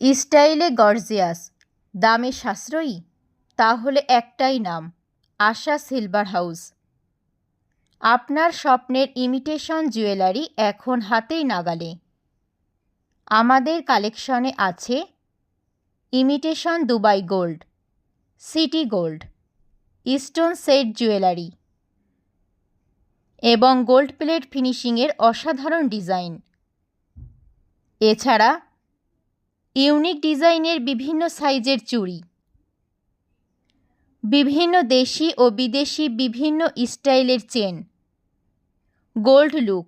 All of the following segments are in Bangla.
স্টাইলে গর্জিয়াস, দামে সাশ্রয়ী? তাহলে একটাই নাম, আশা সিলভার হাউস। আপনার স্বপ্নের ইমিটেশন জুয়েলারি এখন হাতেই নাগালে। আমাদের কালেকশনে আছে imitation Dubai gold, city gold, stone set jewellery এবং গোল্ড প্লেট ফিনিশিংয়ের অসাধারণ ডিজাইন। এছাড়া ইউনিক ডিজাইনের বিভিন্ন সাইজের চুড়ি, বিভিন্ন দেশি ও বিদেশি বিভিন্ন স্টাইলের চেন, গোল্ড লুক,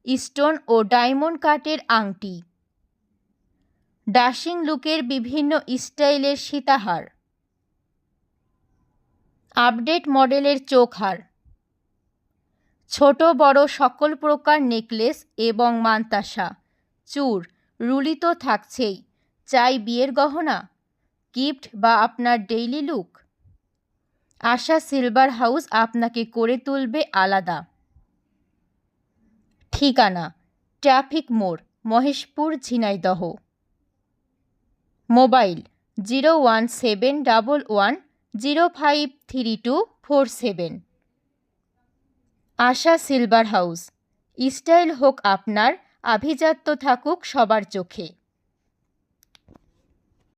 স্টোন ও ডায়মন্ড কাটের আংটি, ডাশিং লুকের বিভিন্ন স্টাইলের সীতাহার, আপডেট মডেলের চোখহার, ছোট বড় সকল প্রকার নেকলেস এবং মান্তাসা, চূড়, রুলি তো থাকছেই। চাই বিয়ের গহনা, গিফট বা আপনার ডেইলি লুক? আশা সিলভার হাউস আপনাকে করে তুলবে আলাদা। ঠিকানা: ট্রাফিক মোড়, মহেশপুর, ঝিনাইদহ। মোবাইল 01711053247। আশা সিলভার হাউস, স্টাইল হোক আপনার, আভিজাত্য থাকুক সবার চোখে।